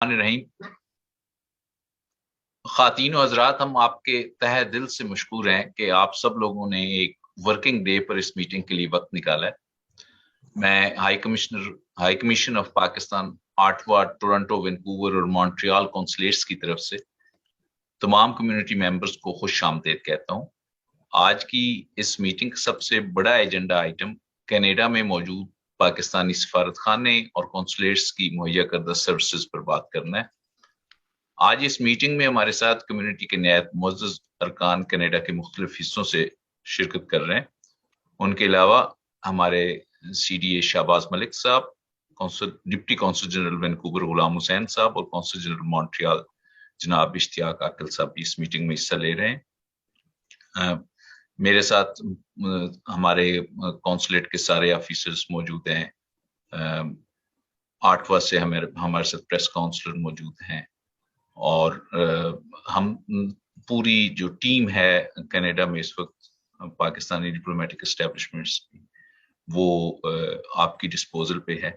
रहीम। ख़ातीन और हज़रात, हम आपके तहे दिल से मशकूर हैं कि आप सब लोगों ने एक वर्किंग डे पर इस मीटिंग के लिए वक्त निकाला है। मैं high commission of Pakistan, Ottawa, Toronto, Vancouver और मॉन्ट्रियल कॉन्सुलेट्स की तरफ से तमाम कम्युनिटी मेंबर्स को खुश आमदीद कहता हूँ। आज की इस मीटिंग का सबसे बड़ा एजेंडा आइटम कनाडा में मौजूद पाकिस्तानी सफारतखाने और कॉन्सुलेट्स की मुहैया करदा सर्विसेज पर बात करना है। आज इस मीटिंग में हमारे साथ कम्युनिटी के नायब मुअज़्ज़ज़ अरकान कनाडा के मुख्तलिफ हिस्सों से शिरकत कर रहे हैं। उनके अलावा हमारे CDA शाहबाज मलिक साहब, deputy consul general Vancouver Ghulam Hussain साहब और कौंसल जनरल मॉन्ट्रियल जनाब इश्तियाक आकिल साहब भी इस मीटिंग में हिस्सा ले रहे हैं। मेरे साथ हमारे कॉन्सुलेट के सारे ऑफिसर्स मौजूद हैं। ऑट्टवा से हमारे साथ प्रेस काउंसलर मौजूद हैं और हम पूरी जो टीम है कनाडा में इस वक्त पाकिस्तानी डिप्लोमेटिक एस्टेब्लिशमेंट्स की, वो आपकी डिस्पोजल पे है।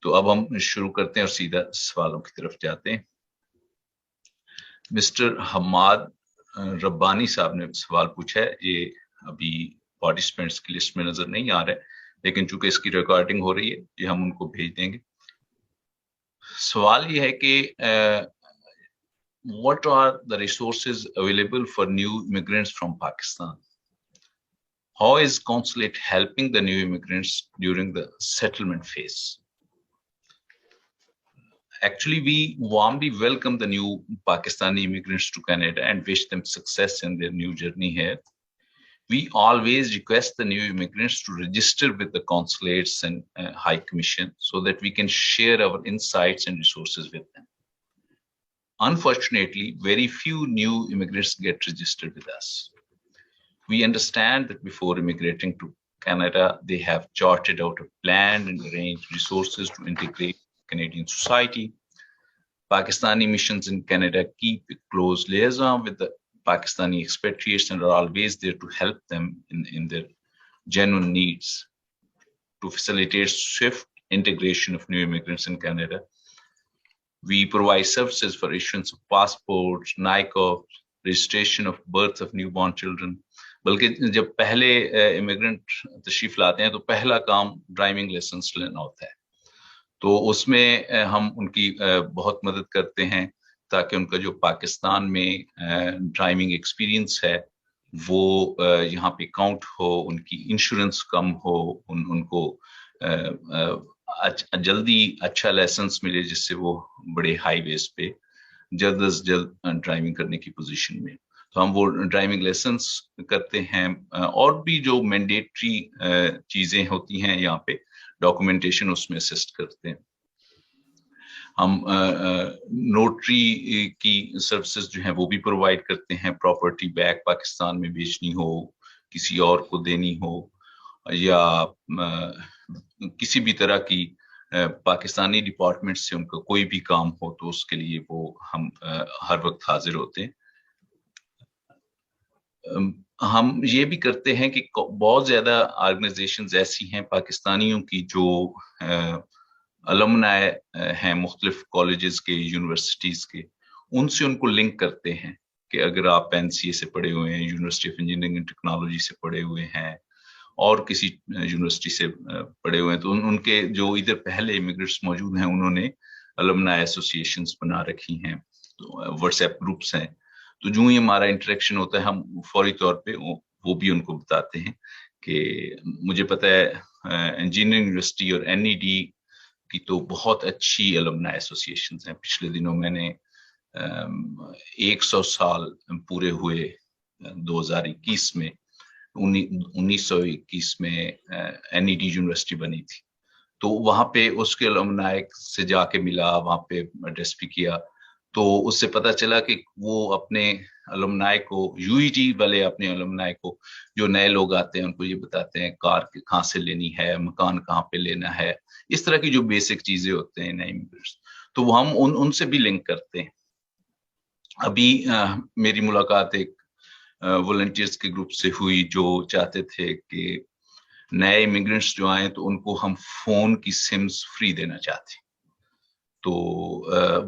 तो अब हम शुरू करते हैं और सीधा सवालों की तरफ जाते हैं। मिस्टर हमाद रब्बानी साहब ने सवाल पूछा है, ये अभी पार्टिसिपेंट्स की लिस्ट में नजर नहीं आ रहा है, लेकिन चूंकि इसकी रिकॉर्डिंग हो रही है, ये हम उनको भेज देंगे। सवाल ये है कि what are the resources available for new immigrants from Pakistan? How is Consulate helping the new immigrants during the settlement phase? Actually, we warmly welcome the new Pakistani immigrants to Canada and wish them success in their new journey here. We always request the new immigrants to register with the consulates and High Commission so that we can share our insights and resources with them. Unfortunately, very few new immigrants get registered with us. We understand that before immigrating to Canada, they have charted out a plan and arranged resources to integrate Canadian society. Pakistani missions in Canada keep a close liaison with the Pakistani expatriates and are always there to help them in their genuine needs. To facilitate swift integration of new immigrants in Canada, we provide services for issuance of passports, NICOP, registration of birth of newborn children. बल्कि जब पहले immigrant तशरीफ लाते हैं तो पहला काम driving licence लेना होता है, तो उसमें हम उनकी बहुत मदद करते हैं ताकि उनका जो पाकिस्तान में ड्राइविंग एक्सपीरियंस है वो यहाँ पे काउंट हो, उनकी इंश्योरेंस कम हो, उनको जल्दी अच्छा लाइसेंस मिले जिससे वो बड़े हाईवेज पे जल्द से जल्द ड्राइविंग करने की पोजीशन में। तो हम वो ड्राइविंग लाइसेंस करते हैं और भी जो मैंडेटरी चीजें होती हैं यहाँ पे डॉक्यूमेंटेशन, उसमें असिस्ट करते हैं। हम नोटरी की सर्विसेज जो हैं वो भी प्रोवाइड करते हैं। प्रॉपर्टी बैक पाकिस्तान में बेचनी हो, किसी और को देनी हो, या किसी भी तरह की पाकिस्तानी डिपार्टमेंट से उनका कोई भी काम हो तो उसके लिए वो हम हर वक्त हाजिर होते हैं। हम ये भी करते हैं कि बहुत ज्यादा ऑर्गेनाइजेशंस ऐसी हैं पाकिस्तानियों की जो अलुमनाई हैं मुख्तलिफ कॉलेजेस के, यूनिवर्सिटीज के, उनसे उनको लिंक करते हैं कि अगर आप NCA से पढ़े हुए हैं, university of engineering and technology से पढ़े हुए हैं और किसी यूनिवर्सिटी से पढ़े हुए हैं, तो उनके जो इधर पहले इमिग्रेंट्स मौजूद हैं उन्होंने अलुमनाई एसोसिएशंस बना रखी हैं, तो व्हाट्सएप ग्रुप्स हैं। तो जो ही हमारा इंटरेक्शन होता है हम फौरी तौर पे वो भी उनको बताते हैं कि मुझे पता है इंजीनियरिंग यूनिवर्सिटी और NED की तो बहुत अच्छी अलुमनाई एसोसिएशंस हैं। पिछले दिनों मैंने 100 साल पूरे हुए 2021 में, 1921 में NED यूनिवर्सिटी बनी थी, तो वहां पे उसके अलुमनाई से जाके मिला, वहां पे एड्रेस भी किया, तो उससे पता चला कि वो अपने अलुमनाई को, UET वाले अपने अलुमनाई को, जो नए लोग आते हैं उनको ये बताते हैं कार कहाँ से लेनी है, मकान कहाँ पे लेना है, इस तरह की जो बेसिक चीजें होते हैं नए इमिग्रेंट्स, तो वो हम उनसे भी लिंक करते हैं। अभी मेरी मुलाकात एक वॉलंटियर्स के ग्रुप से हुई जो चाहते थे कि नए इमिग्रेंट्स जो आए तो उनको हम फोन की सिम्स फ्री देना चाहते हैं। तो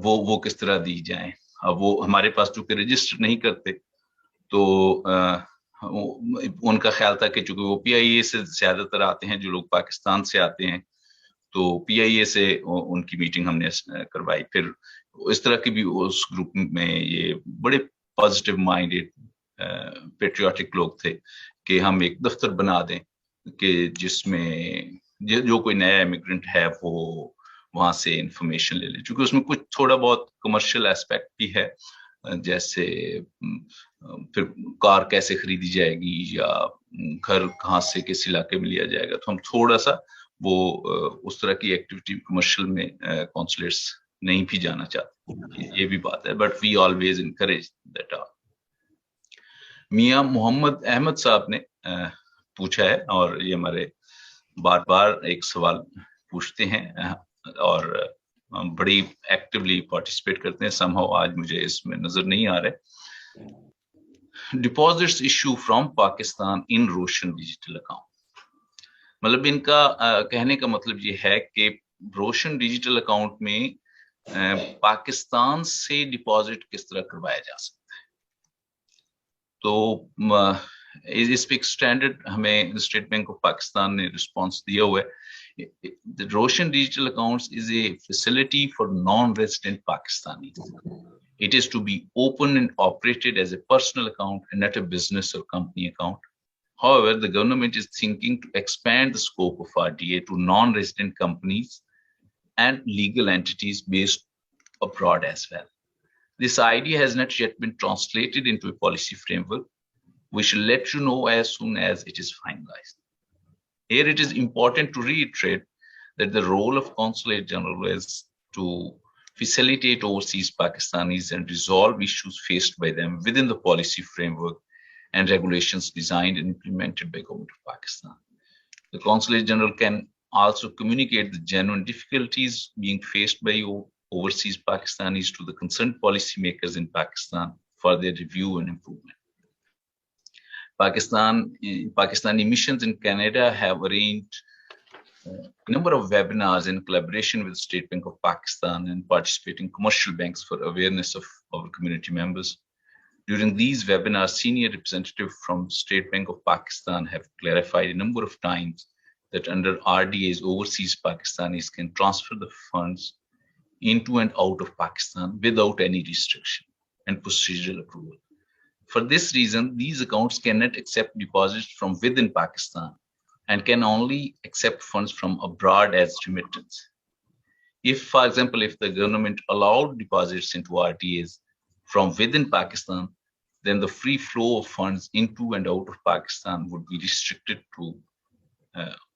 वो किस तरह दी जाए। अब वो हमारे पास चूंकि रजिस्टर नहीं करते, तो उनका ख्याल था कि चूंकि वो PIA से ज्यादातर आते हैं, जो लोग पाकिस्तान से आते हैं, तो PIA से उनकी मीटिंग हमने करवाई। फिर इस तरह की भी उस ग्रुप में ये बड़े पॉजिटिव माइंडेड पेट्रियाटिक लोग थे कि हम एक दफ्तर बना दें कि जिसमें जो कोई नया इमिग्रेंट है वो वहां से इंफॉर्मेशन ले ले, क्योंकि उसमें कुछ थोड़ा बहुत कमर्शियल एस्पेक्ट भी है, जैसे फिर कार कैसे खरीदी जाएगी या घर कहाँ से किस इलाके में लिया जाएगा। तो हम थोड़ा सा वो उस तरह की एक्टिविटी कमर्शियल में कॉन्सुलेट्स नहीं भी जाना चाहते, ये भी बात है। But we always encourage that. मियां मोहम्मद अहमद साहब ने पूछा है, और ये हमारे बार बार एक सवाल पूछते हैं और बड़ी एक्टिवली पार्टिसिपेट करते हैं। समहाउ आज मुझे इसमें नजर नहीं आ रहे। Deposits issue from Pakistan in Roshan digital account, मतलब इनका कहने का मतलब ये है कि रोशन डिजिटल अकाउंट में पाकिस्तान से डिपॉजिट किस तरह करवाया जा सकता है। तो इस पे स्टैंडर्ड हमें स्टेट बैंक ऑफ पाकिस्तान ने रिस्पांस दिया हुआ है। The Roshan Digital Accounts is a facility for non-resident Pakistanis. It is to be opened and operated as a personal account and not a business or company account. However, the government is thinking to expand the scope of RDA to non-resident companies and legal entities based abroad as well. This idea has not yet been translated into a policy framework. We shall let you know as soon as it is finalized. Here it is important to reiterate that the role of Consulate General is to facilitate overseas Pakistanis and resolve issues faced by them within the policy framework and regulations designed and implemented by Government of Pakistan. The Consulate General can also communicate the genuine difficulties being faced by overseas Pakistanis to the concerned policymakers in Pakistan for their review and improvement. Pakistani missions in Canada have arranged a number of webinars in collaboration with State Bank of Pakistan and participating commercial banks for awareness of our community members. During these webinars, senior representatives from State Bank of Pakistan have clarified a number of times that under RDAs, overseas Pakistanis can transfer the funds into and out of Pakistan without any restriction and procedural approval. For this reason, these accounts cannot accept deposits from within Pakistan and can only accept funds from abroad as remittance. If, for example, if the government allowed deposits into RTAs from within Pakistan, then the free flow of funds into and out of Pakistan would be restricted to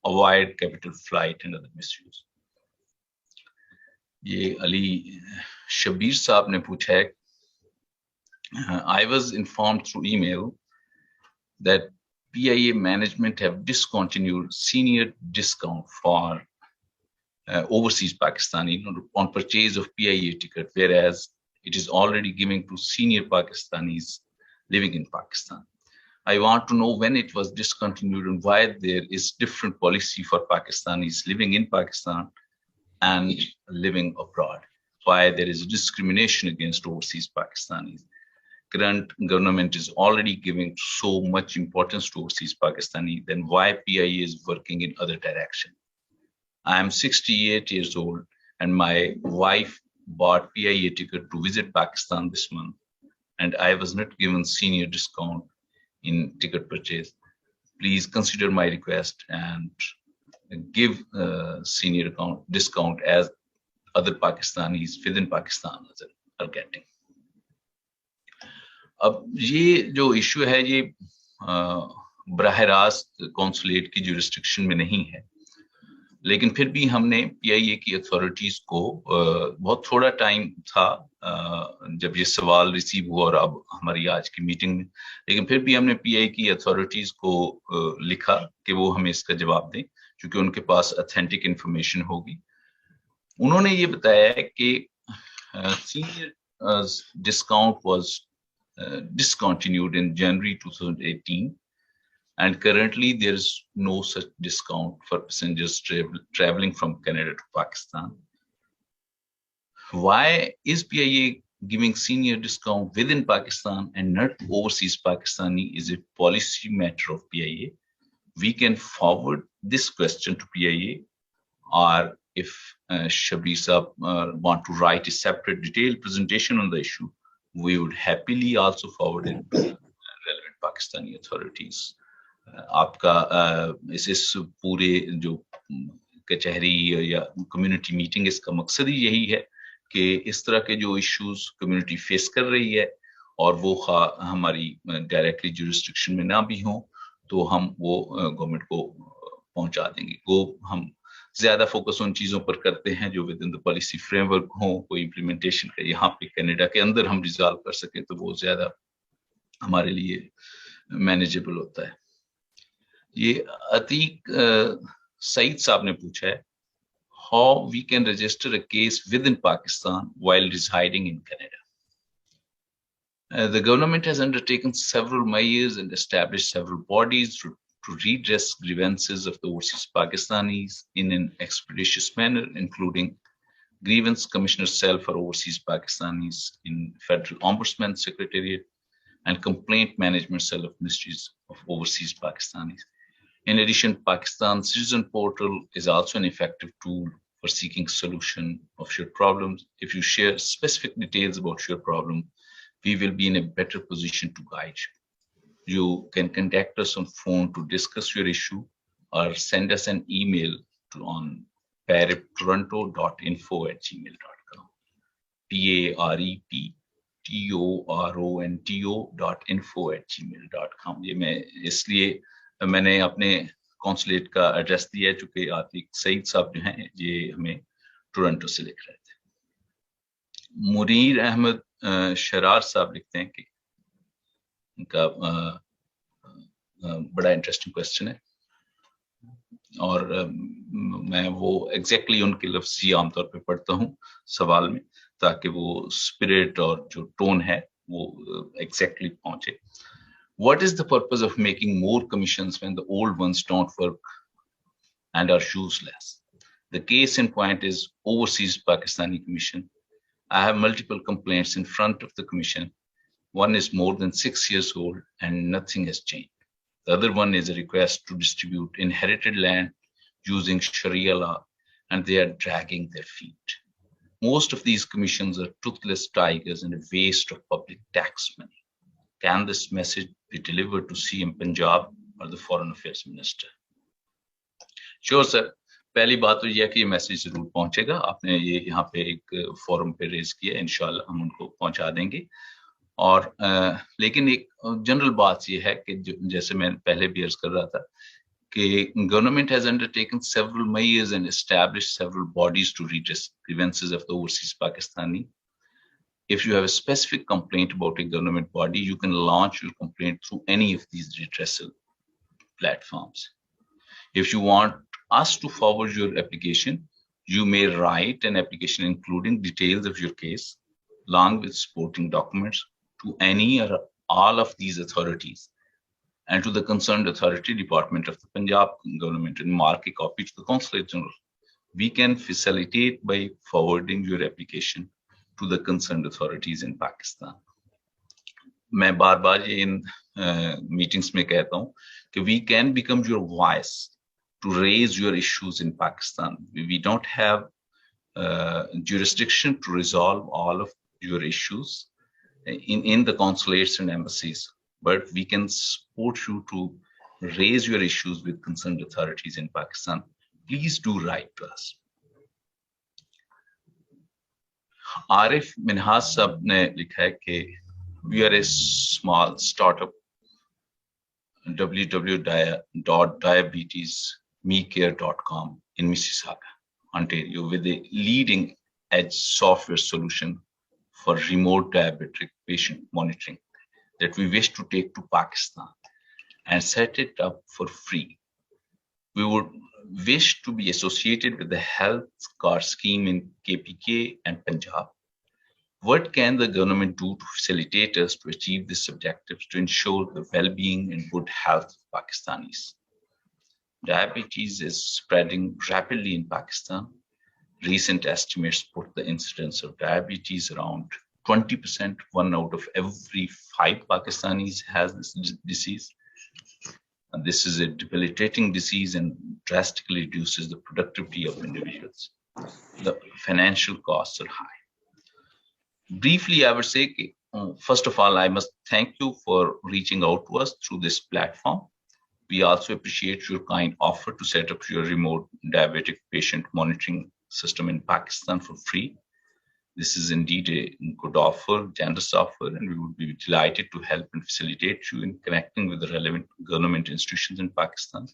avoid capital flight and other misuse. ये अली शबीर साहब ने पूछा है, I was informed through email that PIA management have discontinued senior discount for overseas Pakistani on purchase of PIA ticket, whereas it is already giving to senior Pakistanis living in Pakistan. I want to know when it was discontinued and why there is different policy for Pakistanis living in Pakistan and living abroad. Why there is discrimination against overseas Pakistanis. Current government is already giving so much importance to overseas Pakistani, then why PIA is working in other direction? I am 68 years old and my wife bought PIA ticket to visit Pakistan this month and I was not given senior discount in ticket purchase. Please consider my request and give senior discount as other Pakistanis within Pakistan are getting. अब ये जो issue है ये बराह रास्त consulate की jurisdiction में नहीं है, लेकिन फिर भी हमने PIA की अथॉरिटीज को बहुत थोड़ा टाइम था जब ये सवाल रिसीव हुआ और अब हमारी आज की मीटिंग में, लेकिन फिर भी हमने PIA की अथॉरिटीज को लिखा कि वो हमें इसका जवाब दें, क्योंकि उनके पास ऑथेंटिक इंफॉर्मेशन होगी। उन्होंने ये बताया कि senior discount was discontinued in January 2018 and currently there is no such discount for passengers traveling from Canada to Pakistan. Why is PIA giving senior discount within Pakistan and not overseas Pakistani is a policy matter of PIA. We can forward this question to PIA, or if Shahbaz want to write a separate detailed presentation on the issue, we would happily also forward it to relevant Pakistani authorities. आपका इस पूरे जो कचहरी या community meeting इसका मकसद ही यही है कि इस तरह के जो इश्यूज कम्युनिटी फेस कर रही है और वो हमारी डायरेक्टली जुरिस्डिक्शन में ना भी हो तो हम वो गवर्नमेंट को पहुंचा देंगे। वो हम ज्यादा फोकस उन चीजों पर करते हैं जो with in the policy framework हो, कोई इम्प्लीमेंटेशन का यहाँ पे कनाडा के अंदर हम रिजॉल्व कर सके तो वो ज्यादा हमारे लिए मैनेजेबल होता है। ये अतीक सईद साहब ने पूछा है, how we can register a case within Pakistan while residing in Canada. The government has undertaken several measures and established several bodies to redress grievances of the overseas Pakistanis in an expeditious manner, including Grievance Commissioner Cell for Overseas Pakistanis in Federal Ombudsman Secretariat and Complaint Management Cell of Ministries of Overseas Pakistanis. In addition, Pakistan Citizen Portal is also an effective tool for seeking solution of your problems. If you share specific details about your problem, we will be in a better position to guide you. You can contact us on phone to discuss your issue or send us an email on pareptoronto.info@gmail.com. pareptoronto.info@gmail.com. ये मैं इसलिए मैंने अपने consulate का address दिया है चूंकि आतिक सईद साहब जो हैं ये हमें टोरंटो से लिख रहे थे। मुनीर अहमद शरार साहब लिखते हैं कि इनका बड़ा इंटरेस्टिंग क्वेश्चन है और मैं वो एग्जैक्टली उनके लफ्ज़ ही आमतौर पे पढ़ता हूँ सवाल में ताकि वो स्पिरिट और जो टोन है वो एग्जैक्टली पहुंचे। What is the purpose of making more commissions when the old ones don't work and are useless? The case in point is Overseas Pakistani Commission. I have multiple complaints in front of the commission. One is more than 6 years old and nothing has changed. The other one is a request to distribute inherited land using Sharia law, and they are dragging their feet. Most of these commissions are toothless tigers and a waste of public tax money. Can this message be delivered to CM Punjab or the Foreign Affairs Minister? Sure, sir. पहली बात तो यह है कि ये message जरूर पहुंचेगा। आपने ये यहाँ पे एक फोरम पे रेज किया, इंशाल्लाह हम उनको पहुंचा देंगे। और लेकिन एक जनरल बात ये है कि जैसे मैं पहले भी अर्ज कर रहा था कि government has undertaken several measures and established several bodies to redress grievances of the overseas Pakistani. If you have a specific complaint about a government body, you can launch your complaint through any of these redressal platforms. If you want us to forward your application, you may write an application including details of your case, along with supporting documents, to any or all of these authorities and to the concerned authority department of the Punjab government and mark a copy to the Consulate General. We can facilitate by forwarding your application to the concerned authorities in Pakistan. मैं बार बार ये इन meetings में कहता हूँ कि we can become your voice to raise your issues in Pakistan. We don't have jurisdiction to resolve all of your issues in the consulates and embassies, but we can support you to raise your issues with concerned authorities in Pakistan. Please do write to us. Arif Minhaj साहब ने लिखा है कि we are a small startup, www.diabetesmecare.com in Mississauga, Ontario, with a leading edge software solution for remote diabetic patient monitoring that we wish to take to Pakistan and set it up for free. We would wish to be associated with the health card scheme in KPK and Punjab. What can the government do to facilitate us to achieve these objectives to ensure the well-being and good health of Pakistanis? Diabetes is spreading rapidly in Pakistan, Recent estimates put the incidence of diabetes around 20%. 1 out of every 5 Pakistanis has this disease. And this is a debilitating disease and drastically reduces the productivity of individuals. The financial costs are high. Briefly, I would say, first of all, I must thank you for reaching out to us through this platform. We also appreciate your kind offer to set up your remote diabetic patient monitoring system in Pakistan for free. This is indeed a good offer, generous offer, and we would be delighted to help and facilitate you in connecting with the relevant government institutions in Pakistan.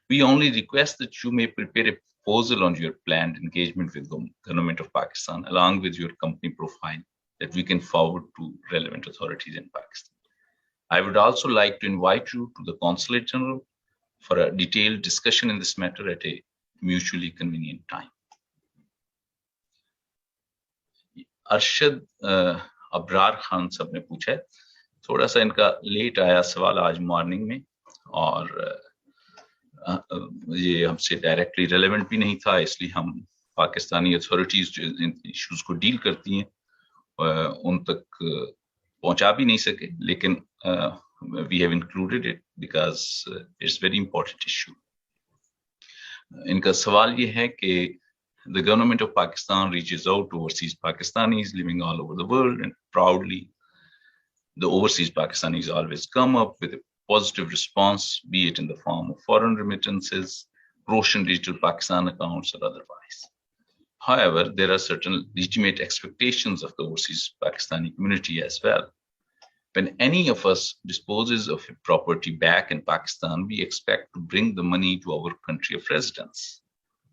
We only request that you may prepare a proposal on your planned engagement with the government of Pakistan, along with your company profile that we can forward to relevant authorities in Pakistan. I would also like to invite you to the Consulate General for a detailed discussion in this matter at a mutually convenient time. Arshad Abrar Khan साहब ने पूछा है, थोड़ा सा इनका late आया सवाल आज मॉर्निंग में, और ये हमसे डायरेक्टली रेलेवेंट भी नहीं था, इसलिए हम पाकिस्तानी अथॉरिटीज जो इन इश्यूज को डील करती हैं उन तक पहुंचा भी नहीं सके, लेकिन we have included it because it's very important issue. इनका सवाल ये है कि the government of Pakistan reaches out to overseas Pakistanis living all over the world, and proudly the overseas Pakistanis always come up with a positive response, be it in the form of foreign remittances, Roshan Digital Pakistan accounts, or otherwise. However, there are certain legitimate expectations of the overseas Pakistani community as well. When any of us disposes of a property back in Pakistan, we expect to bring the money to our country of residence.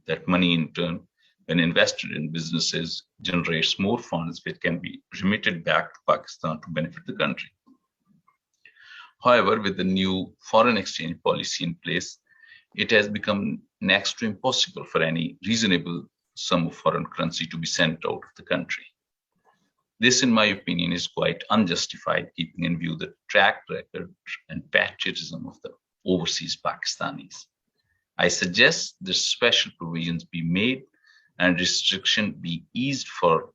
That money in turn, when invested in businesses, generates more funds which can be remitted back to Pakistan to benefit the country. However, with the new foreign exchange policy in place, it has become next to impossible for any reasonable sum of foreign currency to be sent out of the country. This, in my opinion, is quite unjustified, keeping in view the track record and patriotism of the overseas Pakistanis. I suggest that special provisions be made and restriction be eased for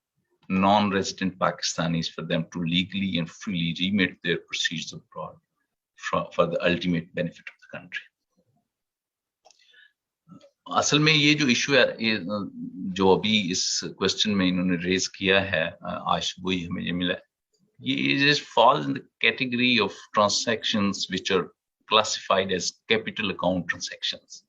non-resident Pakistanis for them to legally and freely remit their proceeds abroad for the ultimate benefit of the country. असल में ये जो issue है, ये जो अभी इस question में इन्होंने रेज किया है, आज वही हमें ये मिला, ये falls in the category of transactions which are classified as capital account transactions.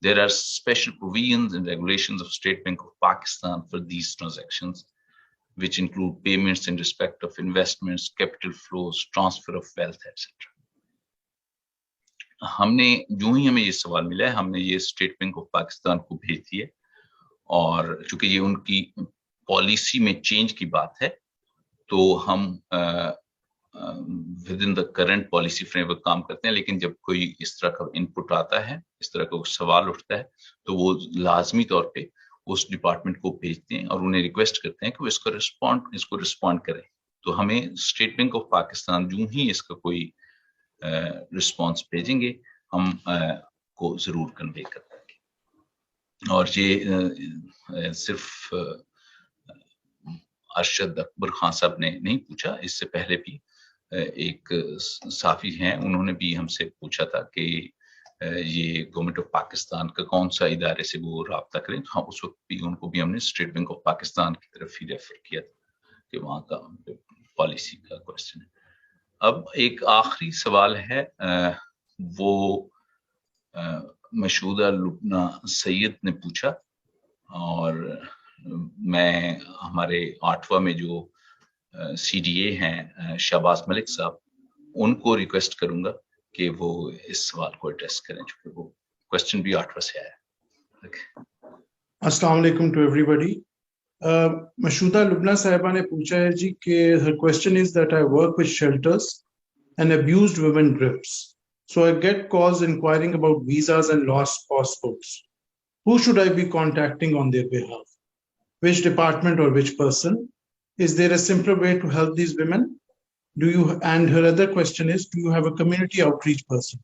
There are special provisions and regulations of State Bank of Pakistan for these transactions, which include payments in respect of investments, capital flows, transfer of wealth, etc. हमने जो ही हमें ये सवाल मिला है, हमने ये state bank of Pakistan को भेज दिया, और चूंकि ये उनकी पॉलिसी में चेंज की बात है, तो हम with in the current policy framework काम करते हैं, लेकिन जब कोई इस तरह का इनपुट आता है, इस तरह का सवाल उठता है, तो वो लाजमी तौर पे उस डिपार्टमेंट को भेजते हैं और उन्हें रिक्वेस्ट करते हैं कि वो इसको रिस्पॉन्ड करें. तो हमें स्टेट बैंक ऑफ पाकिस्तान जो ही इसका कोई रिस्पॉन्स भेजेंगे, हम को जरूर कन्वे कर देंगे. और ये सिर्फ अरशद अकबर खान साहब ने नहीं पूछा, इससे पहले भी एक साफी हैं, उन्होंने भी हमसे पूछा था कि ये गवर्नमेंट ऑफ पाकिस्तान का कौन सा इदारे से वो राब्ता करें. तो हाँ, उस वक्त भी उनको भी हमने स्टेट बैंक ऑफ पाकिस्तान की तरफ ही रेफर किया था कि वहाँ का पॉलिसी का क्वेश्चन है. अब एक आखिरी सवाल है, वो मशहूदा लुबना सैयद ने पूछा, और मैं हमारे 8वां में जो CDA हैं शहबाज मलिक साहब, उनको रिक्वेस्ट करूंगा कि वो इस सवाल को एड्रेस करें, क्योंकि वो क्वेश्चन भी 8वां से आया है. अस्सलाम वालेकुम टू एवरीबॉडी. मशहूदा लुबना साहिबा ने पूछा है जी कि her question is that I work with shelters and abused women groups, so I get calls inquiring about visas and lost passports. Who should I be contacting on their behalf? Which department or which person? Is there a simpler way to help these women? And her other question is, do you have a community outreach person?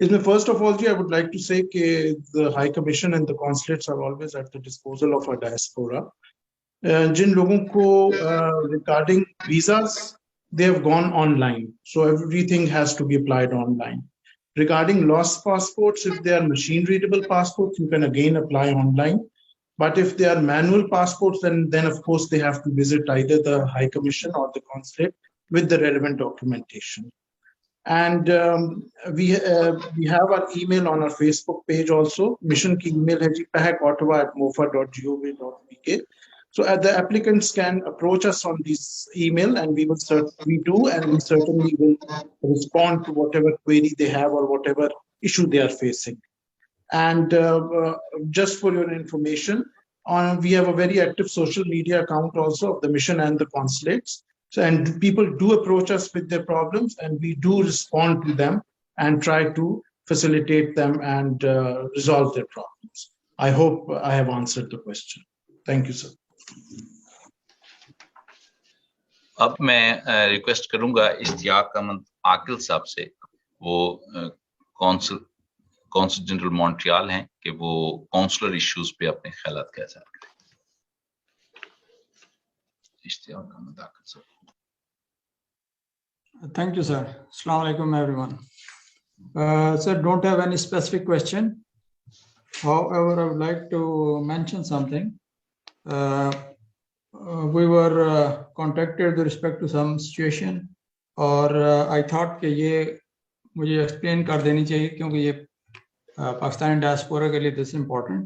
First of all, I would like to say that the High Commission and the consulates are always at the disposal of our diaspora. जिन लोगों को regarding visas, they have gone online, so everything has to be applied online. Regarding lost passports, if they are machine readable passports, you can again apply online. But if they are manual passports, then of course they have to visit either the High Commission or the consulate with the relevant documentation. And we have our email on our Facebook page also. Mission ki email hai ji pehak@mofa.gov.uk. So the applicants can approach us on this email, and we certainly will respond to whatever query they have or whatever issue they are facing. And just for your information, we have a very active social media account also of the mission and the consulates. So, and people do approach us with their problems, and we do respond to them and try to facilitate them and resolve their problems. I hope I have answered the question. Thank you, sir. अब मैं request करूंगा इश्तियाक अहमद आकिल साहब से, वो consul general Montreal हैं, कि वो counsellor issues पे अपने ख्यालात का इज़हार करें। इश्तियाक अहमद आकिल साहब। Thank you, sir. Assalamu alaikum, everyone. Sir, don't have any specific question. However, I would like to mention something. We were contacted with respect to some situation, और I thought कि ये मुझे explain कर देनी चाहिए, क्योंकि ये पाकिस्तानी diaspora के लिए this is important.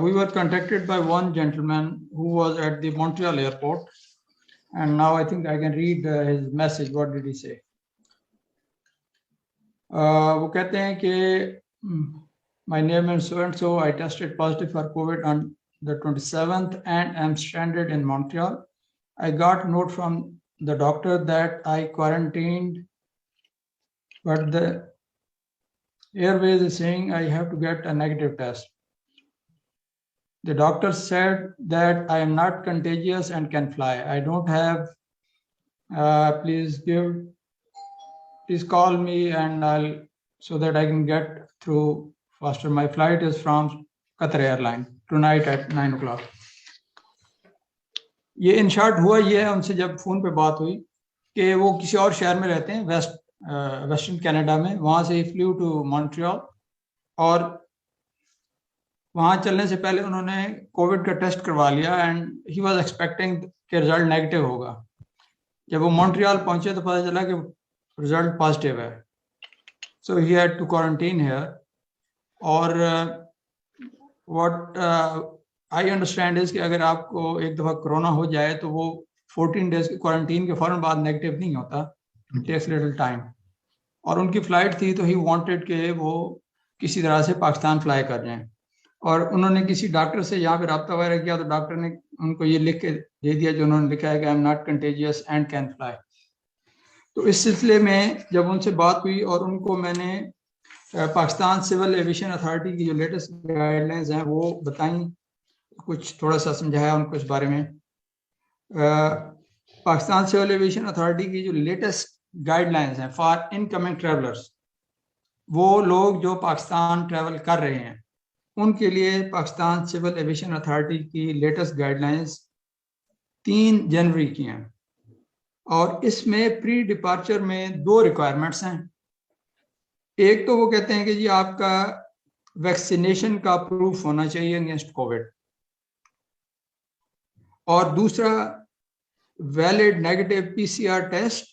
We were contacted by one gentleman who was at the Montreal airport, and now I think I can read his message. What did he say? वो कहते हैं कि my name is so and so. I tested positive for COVID on the 27th and am stranded in Montreal. I got a note from the doctor that I quarantined, but the airways is saying I have to get a negative test. The doctor said that I am not contagious and can fly. I don't have, please call me and so that I can get through faster. My flight is from Qatar Airline tonight at 9 o'clock. ये in short हुआ ये है, उनसे जब phone पे बात हुई कि वो किसी और शहर में रहते हैं, वेस्टर्न कनाडा में, वहाँ से फ्लू टू मॉन्ट्रियल, और वहाँ चलने से पहले उन्होंने कोविड का टेस्ट करवा लिया एंड ही वाज एक्सपेक्टिंग कि रिजल्ट नेगेटिव होगा। जब वो मॉन्ट्रियल पहुंचे तो पता चला कि रिजल्ट पॉजिटिव है, so he had to quarantine here. और व्हाट आई अंडरस्टैंड इज कि अगर आपको एक दफ़ा कोरोना हो जाए तो वो 14 डेज के क्वारंटीन के फौरन बाद नेगेटिव नहीं होता, इट टेक्स लिटिल टाइम। और उनकी फ़्लाइट थी तो ही वांटेड कि वो किसी तरह से पाकिस्तान फ्लाई कर जाएं, और उन्होंने किसी डॉक्टर से यहाँ पे रब्ता वगैरह किया तो डॉक्टर ने उनको ये लिख के दे दिया जो उन्होंने लिखा है कि I am not contagious and can fly. तो इस सिलसिले में जब उनसे बात हुई और उनको मैंने पाकिस्तान सिविल एविएशन अथॉरिटी की जो लेटेस्ट गाइडलाइंस हैं वो बताई, कुछ थोड़ा सा समझाया उनको इस बारे में। पाकिस्तान सिविल एविएशन अथॉरिटी की जो लेटेस्ट गाइडलाइंस हैं फॉर इनकमिंग ट्रैवलर्स, वो लोग जो पाकिस्तान ट्रैवल कर रहे हैं उनके लिए पाकिस्तान सिविल एविएशन अथॉरिटी की लेटेस्ट गाइडलाइंस 3 जनवरी की हैं, और इसमें प्री डिपार्चर में 2 रिक्वायरमेंट्स हैं। एक तो वो कहते हैं कि जी आपका वैक्सीनेशन का प्रूफ होना चाहिए अगेंस्ट कोविड, और दूसरा valid negative PCR test,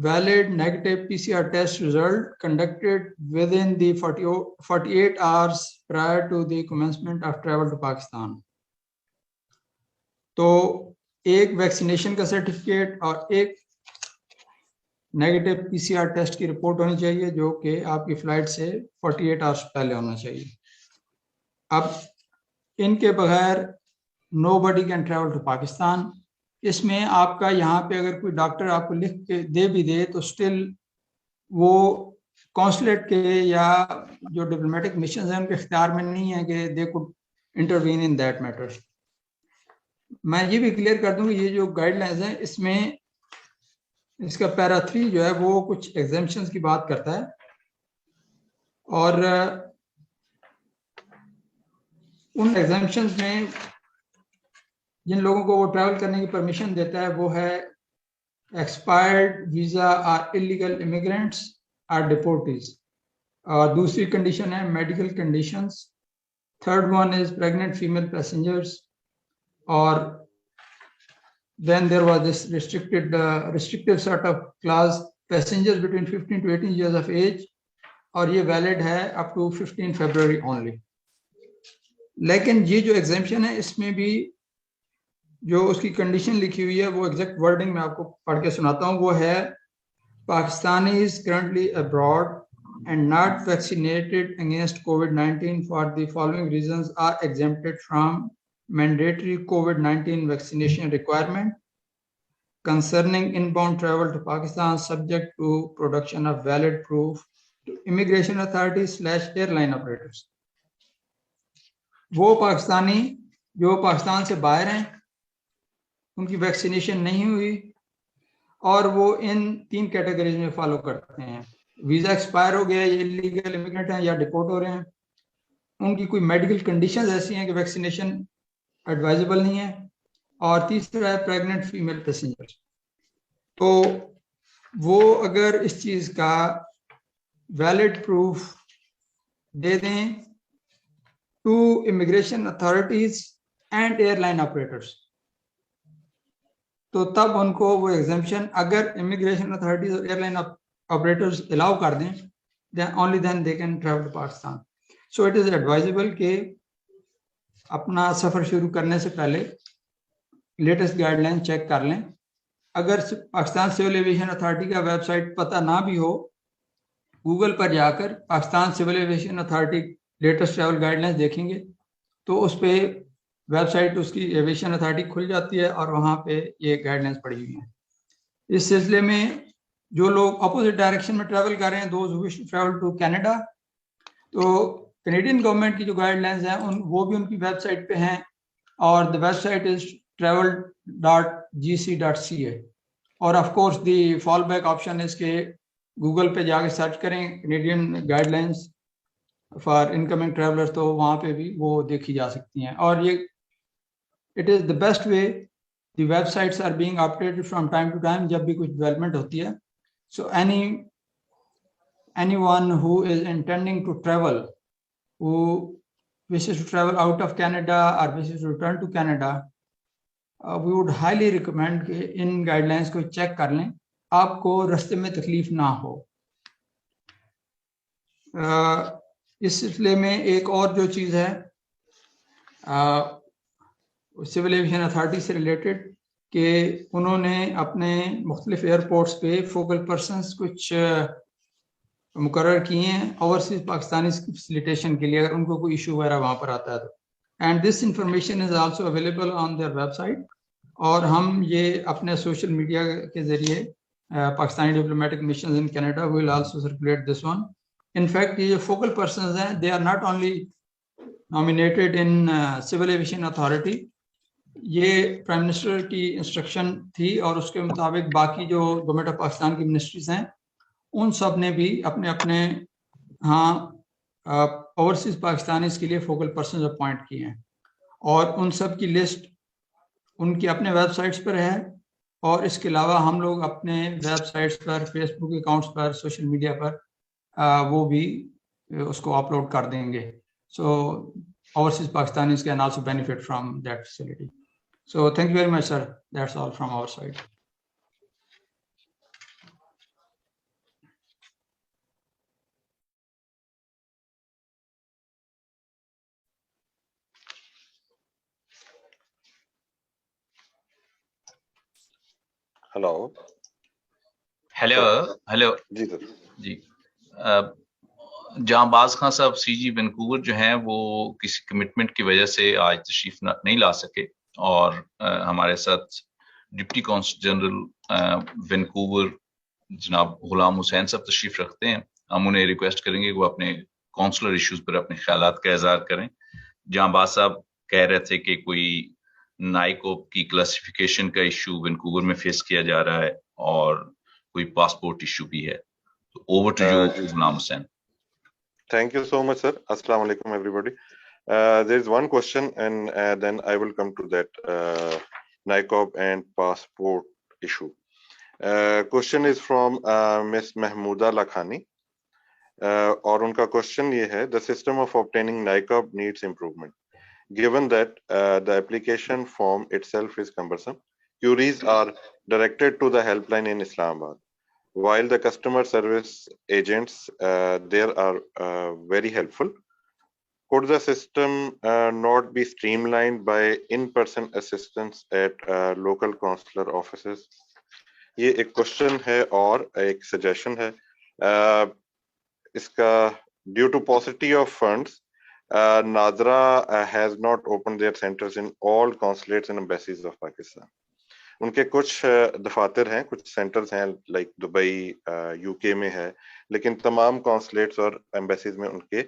valid negative PCR test result conducted within the 48 hours prior to the commencement of travel to Pakistan. तो एक वैक्सीनेशन का सर्टिफिकेट और एक नेगेटिव पीसीआर टेस्ट की रिपोर्ट होनी चाहिए जो कि आपकी फ्लाइट से 48 आवर्स पहले होना चाहिए। अब इनके बगैर nobody can travel to Pakistan. इसमें आपका यहाँ पे अगर कोई डॉक्टर आपको लिख के दे भी दे तो स्टिल वो कॉन्सुलेट के या जो डिप्लोमेटिक मिशन हैं उनके इख्तियार में नहीं है कि they could intervene in that matter. मैं ये भी क्लियर कर दूं कि ये जो गाइडलाइंस हैं इसमें इसका पैरा 3 जो है वो कुछ एग्जेम्पशंस की बात करता है, और उन एग्जेम्पशंस में जिन लोगों को वो ट्रैवल करने की परमिशन देता है वो है expired visa or illegal immigrants or deportees. दूसरी कंडीशन है medical conditions. Third one is pregnant female passengers, और then there was this restrictive sort of clause, passengers between 15 to 18 years of age, और ये valid है up to 15 February only. लेकिन ये जो exemption है इसमें भी जो उसकी कंडीशन लिखी हुई है वो एग्जैक्ट वर्डिंग मैं आपको पढ़ के सुनाता हूँ। वो है Pakistanis currently abroad and not vaccinated against COVID-19 for the following reasons are exempted from mandatory COVID-19 vaccination requirement concerning inbound travel to Pakistan subject to production of valid proof to immigration authorities / airline operators. वो पाकिस्तानी जो पाकिस्तान से बाहर हैं, उनकी vaccination नहीं हुई और वो इन 3 कैटेगरीज में फॉलो करते हैं। वीजा एक्सपायर हो गया, ये इलीगल इमिग्रेंट हैं या डिपोर्ट हो रहे हैं, उनकी कोई मेडिकल कंडीशंस ऐसी हैं कि वैक्सीनेशन एडवाइजेबल नहीं है, और तीसरा है प्रेग्नेंट फीमेल पैसेंजर्स। तो वो अगर इस चीज का वैलिड प्रूफ दे दें to immigration authorities and airline operators, तो तब उनको वो एग्जेम्पशन, अगर इमिग्रेशन अथॉरिटीज और एयरलाइन ऑपरेटर्स अलाउ कर दें, then only then they can travel to Pakistan. So it is advisable कि अपना सफर शुरू करने से पहले लेटेस्ट गाइडलाइन चेक कर लें। अगर पाकिस्तान सिविल एविएशन अथॉरिटी का वेबसाइट पता ना भी हो, गूगल पर जाकर Pakistan civil aviation authority latest travel guidelines देखेंगे तो उस पे वेबसाइट उसकी एविएशन अथॉरिटी खुल जाती है और वहाँ पे ये गाइडलाइंस पड़ी हुई हैं। इस सिलसिले में जो लोग अपोजिट डायरेक्शन में ट्रैवल कर रहे हैं, those who wish to travel to Canada, तो कैनेडियन गवर्नमेंट की जो गाइडलाइंस हैं वो भी उनकी वेबसाइट पे हैं, और द वेबसाइट इज travel.gc.ca। और of course the fall back option is के गूगल पे जाके सर्च करें Canadian guidelines for incoming travellers, तो वहाँ पे भी वो देखी जा सकती हैं। और ये it is the best way, the websites are being updated from time to time जब भी कुछ डेवलपमेंट होती है। सो anyone who is intending to travel, who wishes to travel out of Canada or wishes to return to Canada, we would highly recommend कि इन guidelines को check कर लें, आपको रास्ते में तकलीफ ना हो। इस सिलसिले में एक और जो चीज़ है सिविल एविएशन अथॉरिटी से रिलेटेड, कि उन्होंने अपने मुख्तलिफ एयरपोर्ट्स पे फोकल पर्सनस कुछ मुकर्रर किए हैं ओवरसीज पाकिस्तानी की फैसिलिटेशन के लिए, अगर उनको कोई इशू वगैरह वहाँ पर आता है तो। And this information is also available on their website, और हम ये अपने सोशल मीडिया के जरिए Pakistani diplomatic mission in Canada will also circulate this one. In fact ये जो फोकल पर्सनस हैं, they are not only nominated in civil aviation authority, ये प्राइम मिनिस्टर की इंस्ट्रक्शन थी और उसके मुताबिक बाकी जो गवर्नमेंट ऑफ पाकिस्तान की मिनिस्ट्रीज हैं उन सब ने भी अपने अपने ओवरसीज पाकिस्तानीज के लिए फोकल पर्सन अपॉइंट किए हैं, और उन सब की लिस्ट उनकी अपने वेबसाइट्स पर है, और इसके अलावा हम लोग अपने वेबसाइट्स पर, फेसबुक अकाउंट्स पर, सोशल मीडिया पर वो भी उसको अपलोड कर देंगे। So overseas Pakistanis can also benefit from that facility. So thank you very much sir, that's all from our side. Hello hello hello जी सर जी। जहांबाज खान साहब सीजी वैंकूवर जो हैं वो किसी कमिटमेंट की वजह से आज तशरीफ नहीं ला सके, और हमारे साथ डिप्टी कॉन्सल जनरल वैंकूवर जनाब गुलाम हुसैन साहब तशरीफ रखते हैं। हम उन्हें रिक्वेस्ट करेंगे कि वो अपने कॉन्सुलर इश्यूज पर अपने ख्यालात का इजहार करें। जहांबाज साहब कह रहे थे कि कोई नाइकोप की क्लासिफिकेशन का इशू वैंकूवर में फेस किया जा रहा है, और कोई पासपोर्ट इशू भी है। तो over to you Ghulam Hussain. Thank you so much, sir. Assalamu alaikum, everybody. There is one question, and then I will come to that NICOP and passport issue. Question is from Miss Mahmooda Lakhani. और उनका question ये है, the system of obtaining NICOP needs improvement. Given that the application form itself is cumbersome, queries are directed to the helpline in Islamabad. While the customer service agents there are very helpful, could the system not be streamlined by in-person assistance at local consular offices? ये एक question है और एक suggestion है। इसका due to paucity of funds, NADRA has not opened their centers in all consulates and embassies of Pakistan. उनके कुछ दफातर हैं, कुछ सेंटर्स हैं, लाइक दुबई, यूके में है, लेकिन तमाम कॉन्सुलेट्स और एम्बेसीज में उनके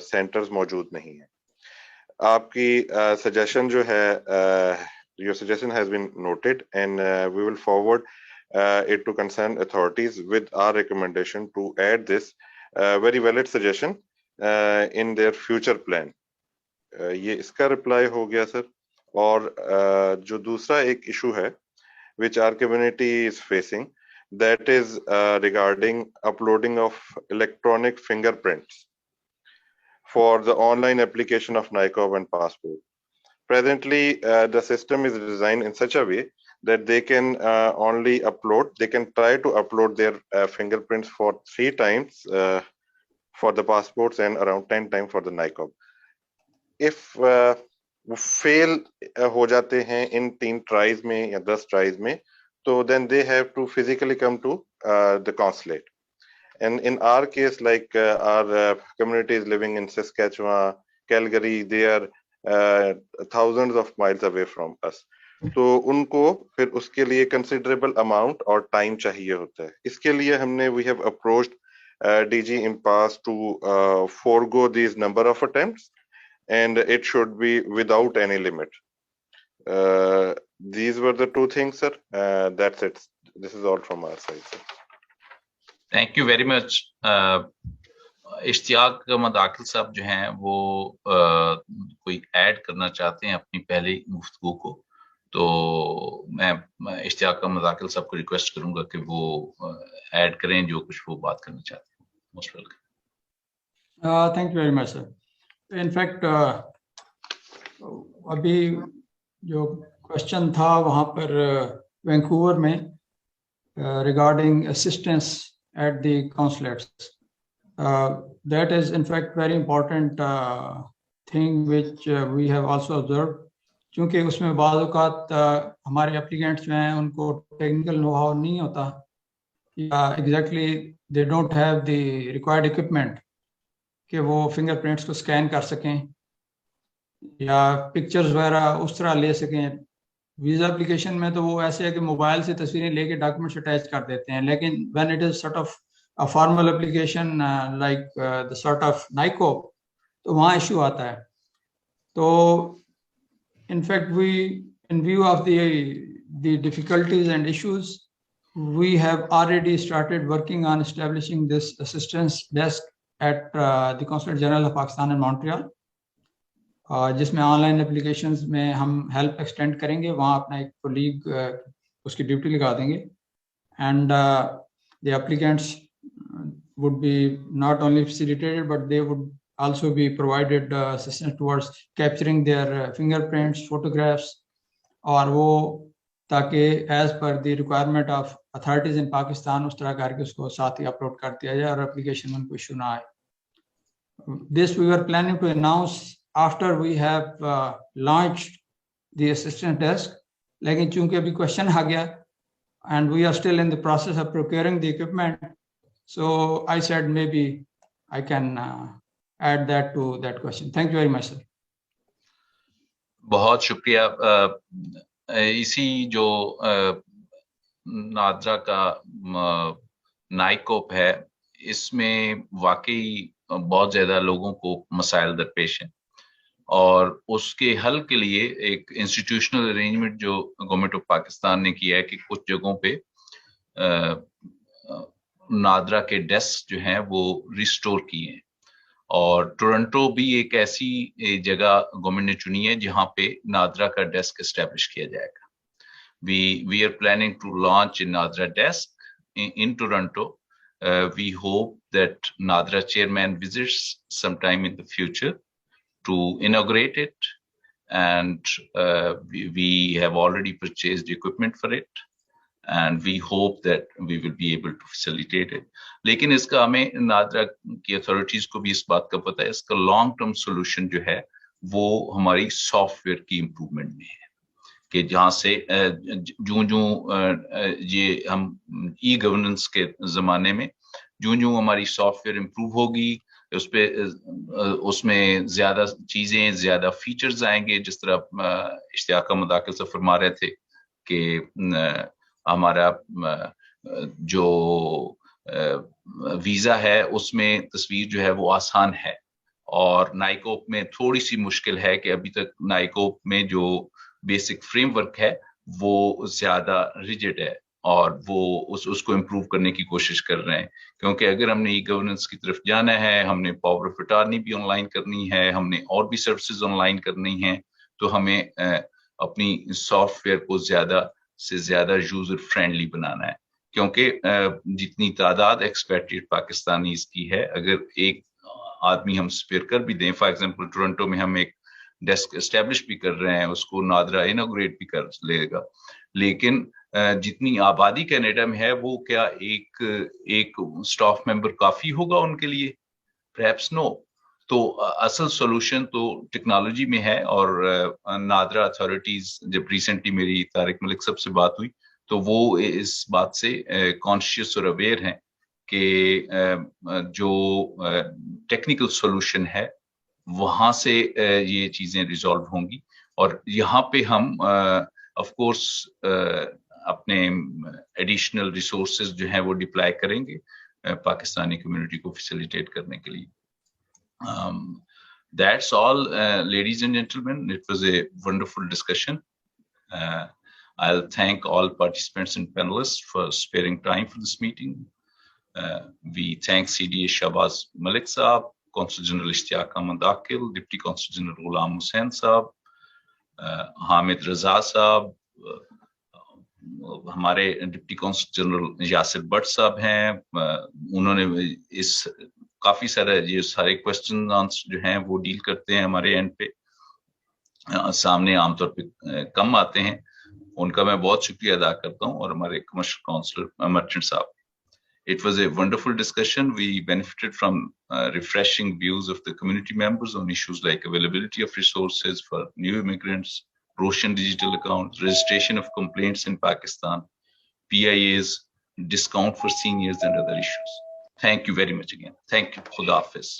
सेंटर्स मौजूद नहीं हैं। आपकी सजेशन जो है, your suggestion has been noted, and we will forward it to concerned authorities with our recommendation to add this very valid suggestion in their future plan. ये इसका रिप्लाई हो गया सर। और जो दूसरा एक इशू है which our community is facing, that is regarding uploading of electronic fingerprints for the online application of NICOP and passport. Presently, the system is designed in such a way that they can only upload, they can try to upload their fingerprints for 3 times for the passports and around 10 times for the NICOP. If fail हो जाते हैं इन 3 tries में या 10 tries में, तो then they have to physically come to the consulate. And in our case, like our community is living in Saskatchewan, Calgary, they are thousands of miles away from us. तो उनको फिर उसके लिए considerable amount और time चाहिए होता है। इसके लिए हमने we have approached DG Impasse to forego these number of attempts, and it should be without any limit. These were the 2 things, sir. That's it. This is all from our side, sir. Thank you very much. Ishtiyaq Ahmad आकिल साहब जो हैं वो कोई add करना चाहते हैं अपनी पहली गुफ्तगू को, तो मैं इश्तियाक अहमद आकिल साहब को रिक्वेस्ट करूंगा कि वो ऐड करें जो कुछ वो बात करना चाहते हैं। Most welcome. Thank you very much sir. In fact अभी जो क्वेश्चन था वहाँ पर वैंकूवर में regarding assistance at the consulates, that is in fact very important thing which we have also observed, क्योंकि उसमें बाज़ औक़ात हमारे एप्लीकेंट्स जो हैं उनको टेक्निकल नो हाउ नहीं होता या exactly they don't have the required equipment कि वो फिंगरप्रिंट्स को स्कैन कर सकें या पिक्चर्स वगैरह उस तरह ले सकें। वीज़ा एप्लीकेशन में तो वो ऐसे है कि मोबाइल से तस्वीरें लेके डॉक्यूमेंट्स अटैच कर देते हैं, लेकिन when it is sort of a formal application like the sort of NICOP, तो वहाँ इशू आता है। तो in fact we, in view of the difficulties and issues, we have already started working on establishing this assistance desk at the Consulate General of Pakistan in Montreal, जिसमें online applications में हम help extend करेंगे, वहाँ अपना एक colleague उसकी duty लगा देंगे, and the applicants would be not only facilitated but they would also be provided assistance towards capturing their fingerprints, photographs, और वो ताकि as per the requirement of authorities in Pakistan उस तरह करके उसको साथ ही अपलोड कर दिया जाए और एप्लीकेशन में कोई इशू ना आए। This we were planning to announce after we have launched the assistance desk, लेकिन चूंकि अभी क्वेश्चन आ गया and we are still in the process of procuring the equipment, so I said maybe I can add that to that question. Thank you very much, sir. बहुत शुक्रिया। इसी जो नादरा का NICOP है, इसमें वाकई बहुत ज्यादा लोगों को मसाइल दरपेश हैं और उसके हल के लिए एक इंस्टीट्यूशनल अरेंजमेंट जो गवर्नमेंट ऑफ पाकिस्तान ने किया है कि कुछ जगहों पे नादरा के डेस्क जो हैं वो रिस्टोर किए हैं। और टोरंटो भी एक ऐसी जगह गवर्नमेंट ने चुनी है जहां पे नादरा का डेस्क एस्टेब्लिश किया जाएगा। We are planning to launch a NADRA desk in Toronto. We hope that NADRA chairman visits sometime in the future to inaugurate it, and we have already purchased equipment for it, and we hope that we will be able to facilitate it. लेकिन इसका हमें नादरा की authorities को भी इस बात का पता है, इसका लॉन्ग टर्म सोल्यूशन जो है वो हमारी सॉफ्टवेयर की इम्प्रूवमेंट में है कि जहाँ से जो ये हम ई गवर्नेंस के जमाने में जो हमारी सॉफ्टवेयर इम्प्रूव होगी उसमें ज्यादा चीजें, ज्यादा फीचर्स आएंगे। जिस तरह इश्तियाक अहमद आकिल से फरमा रहे थे कि हमारा जो वीजा है उसमें तस्वीर जो है वो आसान है, और नाइकोप में थोड़ी सी मुश्किल है कि अभी तक नाइकोप में जो बेसिक फ्रेमवर्क है वो ज्यादा रिजिड है, और वो उसको इम्प्रूव करने की कोशिश कर रहे हैं। क्योंकि अगर हमने ई गवर्नेंस की तरफ जाना है, हमने पावर ऑफ अटॉर्नी भी ऑनलाइन करनी है, हमने और भी सर्विसेज ऑनलाइन करनी है, तो हमें अपनी सॉफ्टवेयर को ज्यादा से ज्यादा यूजर फ्रेंडली बनाना है। क्योंकि जितनी तादाद एक्सपैट्रिएट पाकिस्तानीज की है, अगर एक आदमी हम स्पेयर कर भी दें, फॉर एग्जांपल टोरंटो में हम एक डेस्क एस्टेब्लिश भी कर रहे हैं, उसको नादरा इनॉग्रेट भी कर लेगा, लेकिन जितनी आबादी कनाडा में है वो क्या एक स्टाफ मेंबर काफी होगा उनके लिए? Perhaps no. तो असल सॉल्यूशन तो टेक्नोलॉजी में है, और नादरा अथॉरिटीज, जब रिसेंटली मेरी तारिक मलिक साहब से बात हुई तो वो इस बात से कॉन्शियस और अवेयर हैं कि जो टेक्निकल सॉल्यूशन है वहां से ये चीजें रिजॉल्व होंगी, और यहाँ पे हम ऑफ कोर्स अपने एडिशनल रिसोर्सेज जो हैं वो डिप्लॉय करेंगे पाकिस्तानी कम्युनिटी को फैसिलिटेट करने के लिए। That's all, ladies and gentlemen. It was a wonderful discussion. I'll thank all participants and panelists for sparing time for this meeting. We thank CDA Shahbaz Malik Saab, Consul General Ishtiak Ahmed Akil, Deputy Consul General Ghulam Hussain Saab, Hamid Raza Saab, हमारे deputy consul general Yasir Bhatt साहब हैं, उन्होंने इस काफी सारे ये सारे question answer जो हैं वो डील करते हैं हमारे एंड पे, सामने आमतौर पे कम आते हैं, उनका मैं बहुत शुक्रिया अदा करता हूं, और हमारे कमर्शियल काउंसलर मर्चेंट साहब। It was a wonderful discussion. We benefited from refreshing views of the community members on issues like availability of resources for new immigrants, Roshan digital accounts, registration of complaints in Pakistan, PIAs, discount for seniors, and other issues. Thank you very much again. Thank you. Khuda Hafiz.